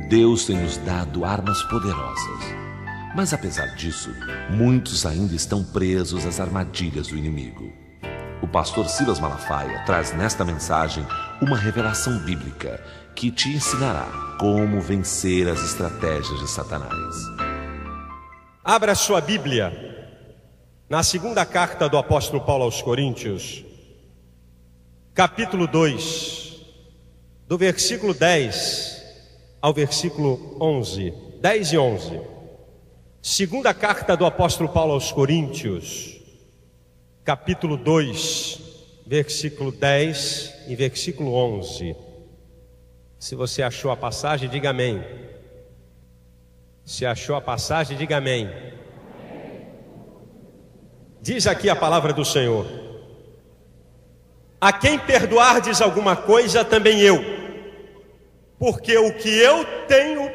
Deus tem nos dado armas poderosas. Mas apesar disso, muitos ainda estão presos às armadilhas do inimigo. O pastor Silas Malafaia traz nesta mensagem uma revelação bíblica que te ensinará como vencer as estratégias de Satanás. Abra sua Bíblia na segunda carta do apóstolo Paulo aos Coríntios, capítulo 2, do versículo 10 ao versículo 11, 10 e 11. Segunda carta do apóstolo Paulo aos Coríntios, capítulo 2, versículo 10 e versículo 11. Se você achou a passagem, diga amém. Se achou a passagem, diga amém. Diz aqui a palavra do Senhor: a quem perdoardes alguma coisa, também eu, porque o que eu tenho,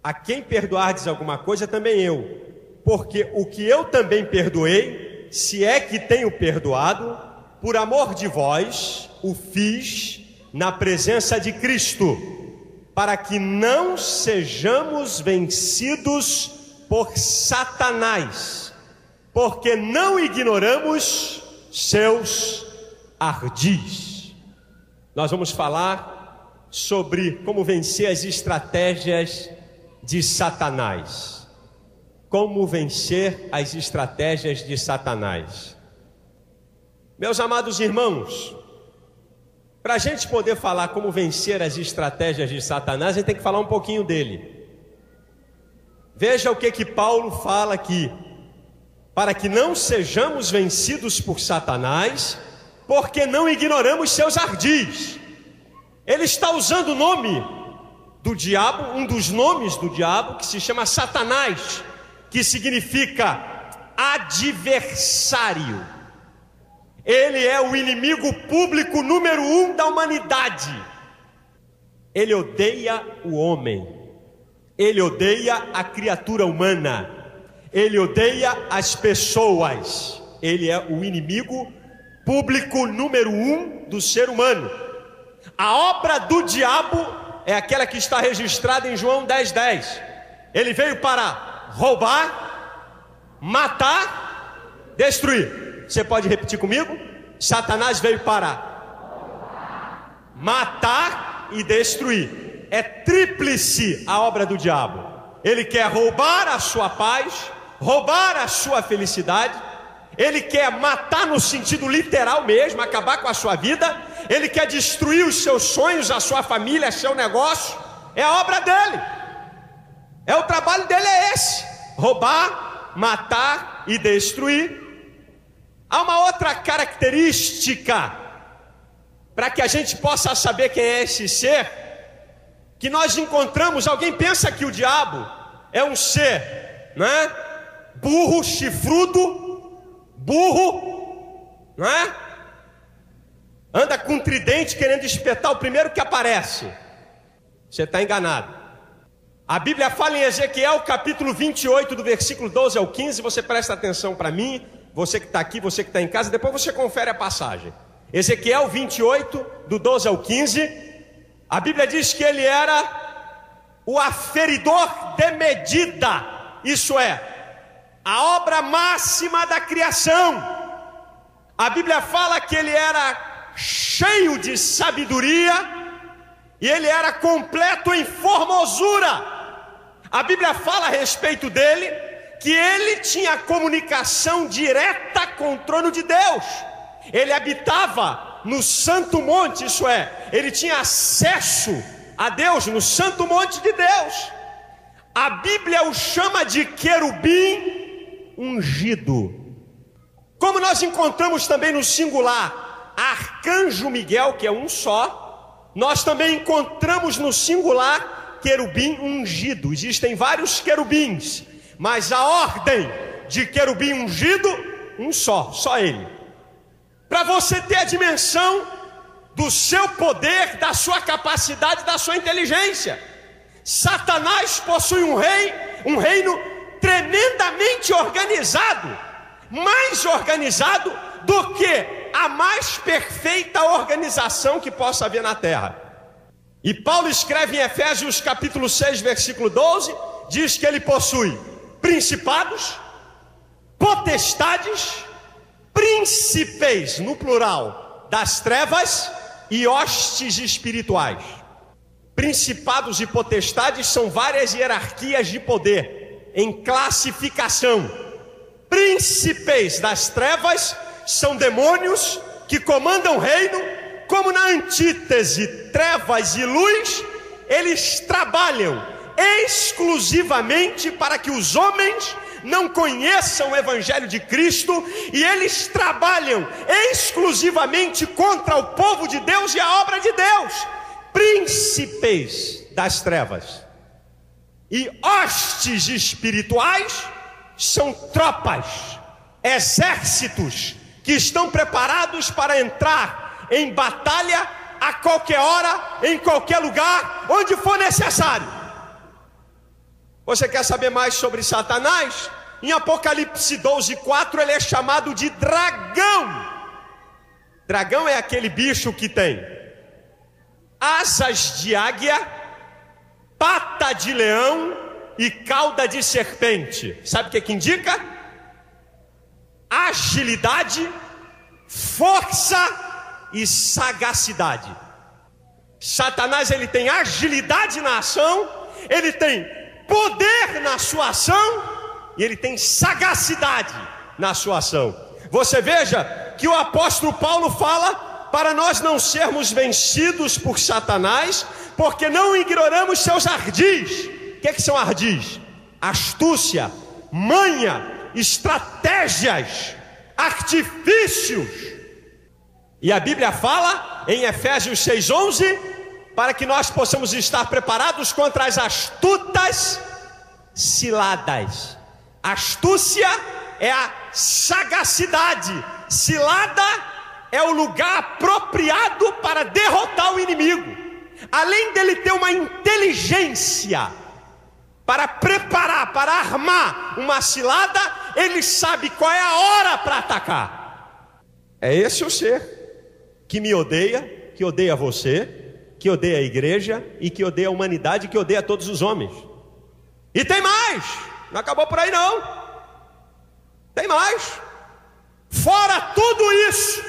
a quem perdoardes alguma coisa, também eu, porque o que eu também perdoei, se é que tenho perdoado, por amor de vós, o fiz na presença de Cristo, para que não sejamos vencidos por Satanás, porque não ignoramos seus ardis. Nós vamos falar sobre como vencer as estratégias de Satanás. Como vencer as estratégias de Satanás. Meus amados irmãos, para a gente poder falar como vencer as estratégias de Satanás, a gente tem que falar um pouquinho dele. Veja o que Paulo fala aqui: para que não sejamos vencidos por Satanás, porque não ignoramos seus ardis. Ele está usando o nome do diabo, um dos nomes do diabo, que se chama Satanás, que significa adversário. Ele é o inimigo público número 1 da humanidade. Ele odeia o homem, ele odeia a criatura humana, ele odeia as pessoas. Ele é o inimigo público número 1 do ser humano. A obra do diabo é aquela que está registrada em João 10:10. Ele veio para roubar, matar, destruir. Você pode repetir comigo? Satanás veio para matar e destruir. É tríplice a obra do diabo. Ele quer roubar a sua paz, roubar a sua felicidade. Ele quer matar no sentido literal mesmo, acabar com a sua vida. Ele quer destruir os seus sonhos, a sua família, seu negócio. É a obra dele. O trabalho dele é esse: roubar, matar e destruir. Há uma outra característica para que a gente possa saber quem é esse ser, que nós encontramos. Alguém pensa que o diabo é um ser, né? Burro, chifrudo, burro, não é? Anda com um tridente querendo espetar o primeiro que aparece. Você está enganado. A Bíblia fala em Ezequiel capítulo 28, do versículo 12 ao 15. Você presta atenção para mim, você que está aqui, você que está em casa, depois você confere a passagem. Ezequiel 28, do 12 ao 15. A Bíblia diz que ele era o aferidor de medida, isso é, a obra máxima da criação. A Bíblia fala que ele era cheio de sabedoria e ele era completo em formosura. A Bíblia fala a respeito dele que ele tinha comunicação direta com o trono de Deus. Ele habitava no santo monte, isso é, ele tinha acesso a Deus no santo monte de Deus. A Bíblia o chama de querubim ungido. Como nós encontramos também no singular Arcanjo Miguel, que é um só, nós também encontramos no singular querubim ungido. Existem vários querubins, mas a ordem de querubim ungido, um só ele. Para você ter a dimensão do seu poder, da sua capacidade, da sua inteligência. Satanás possui um reino tremendamente organizado, mais organizado do que a mais perfeita organização que possa haver na terra. E Paulo escreve em Efésios capítulo 6, versículo 12, diz que ele possui principados, potestades, príncipes, no plural, das trevas e hostes espirituais. Principados e potestades são várias hierarquias de poder, em classificação. Príncipes das trevas são demônios que comandam o reino, como na antítese trevas e luz, eles trabalham exclusivamente para que os homens não conheçam o Evangelho de Cristo, e eles trabalham exclusivamente contra o povo de Deus e a obra de Deus. Príncipes das trevas e hostes espirituais são tropas, exércitos que estão preparados para entrar em batalha a qualquer hora, em qualquer lugar, onde for necessário. Você quer saber mais sobre Satanás? Em Apocalipse 12:4 ele é chamado de dragão. Dragão é aquele bicho que tem asas de águia, pata de leão e cauda de serpente. Sabe o que indica? Agilidade, força e sagacidade. Satanás, ele tem agilidade na ação, ele tem poder na sua ação e ele tem sagacidade na sua ação. Você veja que o apóstolo Paulo fala para nós não sermos vencidos por Satanás, porque não ignoramos seus ardis. O que são ardis? Astúcia, manha, estratégias, artifícios. E a Bíblia fala em Efésios 6:11 para que nós possamos estar preparados contra as astutas ciladas. Astúcia é a sagacidade, cilada é o lugar apropriado para derrotar o inimigo. Além dele ter uma inteligência para preparar, para armar uma cilada, ele sabe qual é a hora para atacar. É esse o ser que me odeia, que odeia você, que odeia a igreja e que odeia a humanidade, que odeia todos os homens. E tem mais, não acabou por aí não. Tem mais. Fora tudo isso,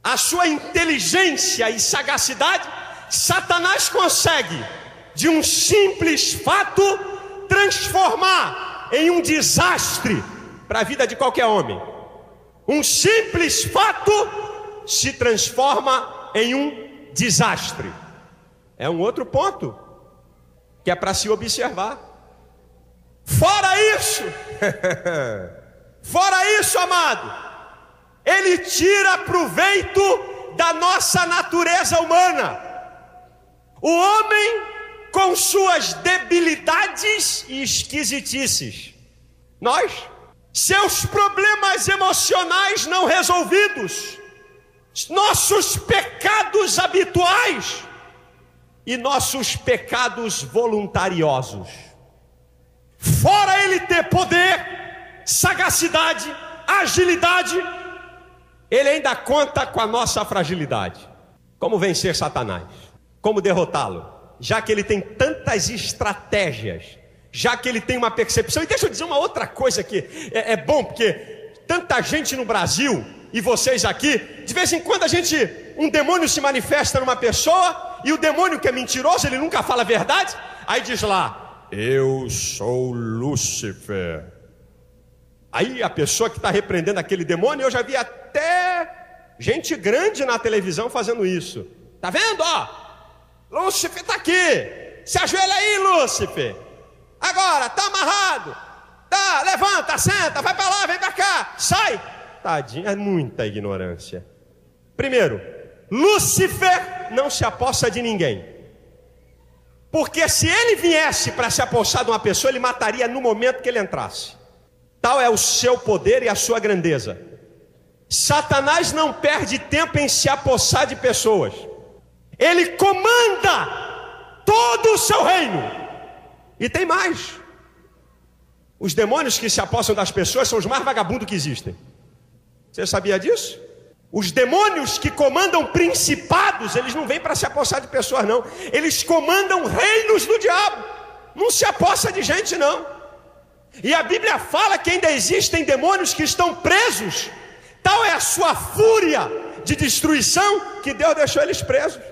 a sua inteligência e sagacidade, Satanás consegue, de um simples fato, transformar em um desastre para a vida de qualquer homem. Um simples fato se transforma em um desastre. É um outro ponto que é para se observar. Fora isso, fora isso, amado, ele tira proveito da nossa natureza humana. O homem com suas debilidades e esquisitices. Nós, seus problemas emocionais não resolvidos, nossos pecados habituais e nossos pecados voluntariosos. Fora ele ter poder, sagacidade, agilidade, ele ainda conta com a nossa fragilidade. Como vencer Satanás? Como derrotá-lo? Já que ele tem tantas estratégias, já que ele tem uma percepção. E deixa eu dizer uma outra coisa que é bom, porque tanta gente no Brasil, e vocês aqui, de vez em quando um demônio se manifesta numa pessoa, e o demônio que é mentiroso, ele nunca fala a verdade, aí diz lá: eu sou Lúcifer. Aí a pessoa que está repreendendo aquele demônio, eu já vi até gente grande na televisão fazendo isso. Tá vendo, ó? Lúcifer está aqui, se ajoelha aí, Lúcifer. Agora, tá amarrado, tá, levanta, senta, vai para lá, vem para cá, sai. Tadinho, é muita ignorância. Primeiro, Lúcifer não se apossa de ninguém, porque se ele viesse para se apossar de uma pessoa, ele mataria no momento que ele entrasse. Tal é o seu poder e a sua grandeza. Satanás não perde tempo em se apossar de pessoas. Ele comanda todo o seu reino. E tem mais. Os demônios que se apossam das pessoas são os mais vagabundos que existem. Você sabia disso? Os demônios que comandam principados, eles não vêm para se apossar de pessoas, não. Eles comandam reinos do diabo. Não se apossa de gente, não. E a Bíblia fala que ainda existem demônios que estão presos. Tal é a sua fúria de destruição que Deus deixou eles presos.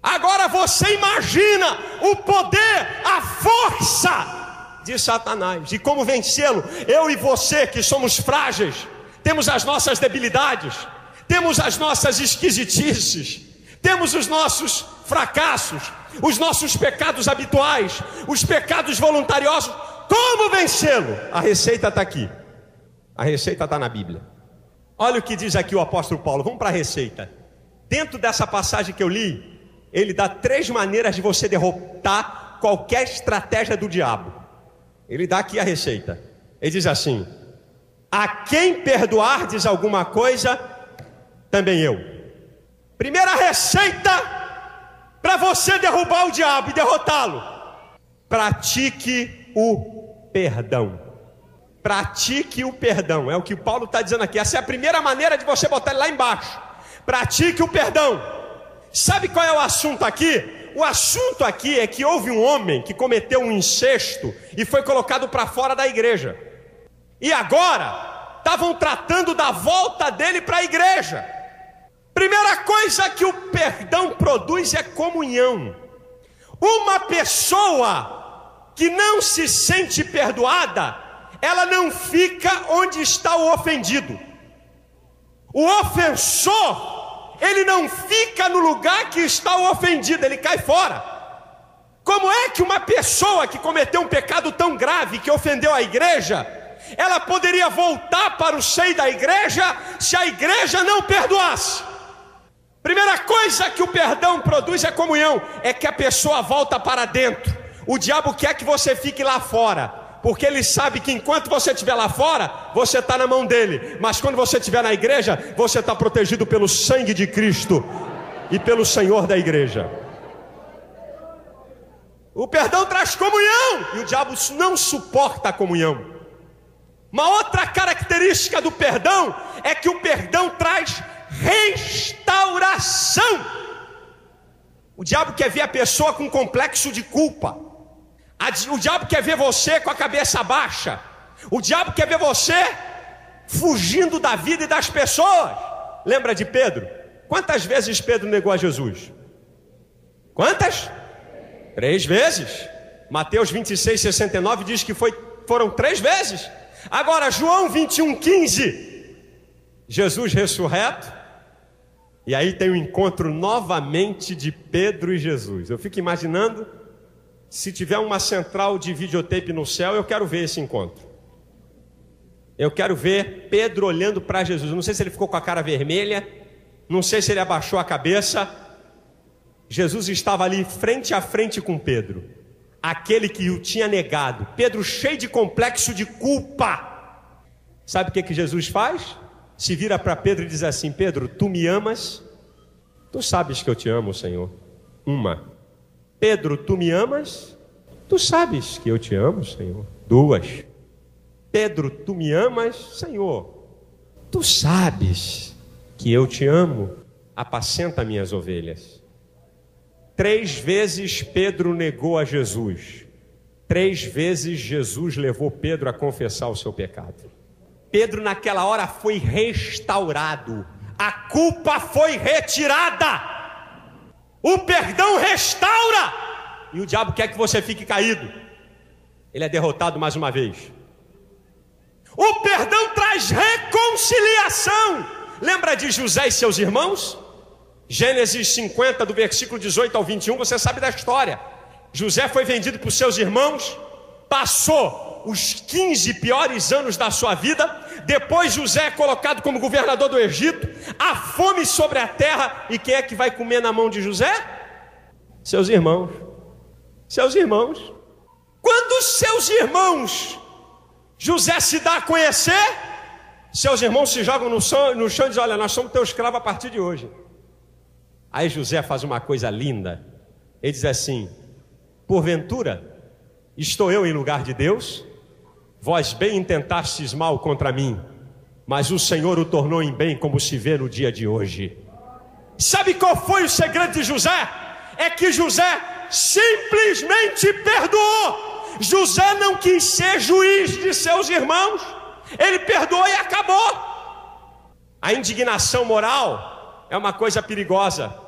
Agora você imagina o poder, a força de Satanás. E como vencê-lo? Eu e você que somos frágeis, temos as nossas debilidades, temos as nossas esquisitices, temos os nossos fracassos, os nossos pecados habituais, os pecados voluntariosos. Como vencê-lo? A receita está aqui. A receita está na Bíblia. Olha o que diz aqui o apóstolo Paulo. Vamos para a receita. Dentro dessa passagem que eu li, ele dá 3 maneiras de você derrotar qualquer estratégia do diabo. Ele dá aqui a receita. Ele diz assim: a quem perdoardes alguma coisa, também eu. Primeira receita para você derrubar o diabo e derrotá-lo: pratique o perdão. Pratique o perdão. É o que Paulo está dizendo aqui. Essa é a primeira maneira de você botar ele lá embaixo. Pratique o perdão. Sabe qual é o assunto aqui? O assunto aqui é que houve um homem que cometeu um incesto e foi colocado para fora da igreja. E agora estavam tratando da volta dele para a igreja. Primeira coisa que o perdão produz é comunhão. Uma pessoa que não se sente perdoada, ela não fica onde está o ofendido. O ofensor, ele não fica no lugar que está o ofendido, ele cai fora. Como é que uma pessoa que cometeu um pecado tão grave, que ofendeu a igreja, ela poderia voltar para o seio da igreja se a igreja não perdoasse? Primeira coisa que o perdão produz é comunhão, é que a pessoa volta para dentro. O diabo quer que você fique lá fora, porque ele sabe que enquanto você estiver lá fora, você está na mão dele. Mas quando você estiver na igreja, você está protegido pelo sangue de Cristo e pelo Senhor da igreja. O perdão traz comunhão, e o diabo não suporta a comunhão. Uma outra característica do perdão é que o perdão traz restauração. O diabo quer ver a pessoa com complexo de culpa. O diabo quer ver você com a cabeça baixa. O diabo quer ver você fugindo da vida e das pessoas. Lembra de Pedro? Quantas vezes Pedro negou a Jesus? Quantas? 3 vezes. Mateus 26, 69 diz que foram 3 vezes. Agora João 21, 15, Jesus ressurreto. E aí tem um encontro novamente de Pedro e Jesus. Eu fico imaginando, se tiver uma central de videotape no céu, eu quero ver esse encontro. Eu quero ver Pedro olhando para Jesus. Não sei se ele ficou com a cara vermelha, não sei se ele abaixou a cabeça. Jesus estava ali frente a frente com Pedro, aquele que o tinha negado. Pedro cheio de complexo de culpa. Sabe o que Jesus faz? Se vira para Pedro e diz assim: Pedro, tu me amas? Tu sabes que eu te amo, Senhor. Pedro, tu me amas? Tu sabes que eu te amo, Senhor. 2. Pedro, tu me amas, Senhor? Tu sabes que eu te amo. Apacenta minhas ovelhas. 3 vezes Pedro negou a Jesus. 3 vezes Jesus levou Pedro a confessar o seu pecado. Pedro naquela hora foi restaurado. A culpa foi retirada. O perdão restaura. E o diabo quer que você fique caído. Ele é derrotado mais uma vez. O perdão traz reconciliação. Lembra de José e seus irmãos? Gênesis 50, do versículo 18 ao 21, você sabe da história. José foi vendido por seus irmãos, passou os 15 piores anos da sua vida. Depois José é colocado como governador do Egito. Há fome sobre a terra. E quem é que vai comer na mão de José? Seus irmãos. Seus irmãos. Quando seus irmãos, José se dá a conhecer, seus irmãos se jogam no chão e dizem: olha, nós somos teu escravo a partir de hoje. Aí José faz uma coisa linda. Ele diz assim: porventura estou eu em lugar de Deus? Vós bem intentastes mal contra mim, mas o Senhor o tornou em bem, como se vê no dia de hoje. Sabe qual foi o segredo de José? É que José simplesmente perdoou. José não quis ser juiz de seus irmãos, ele perdoou e acabou. A indignação moral é uma coisa perigosa.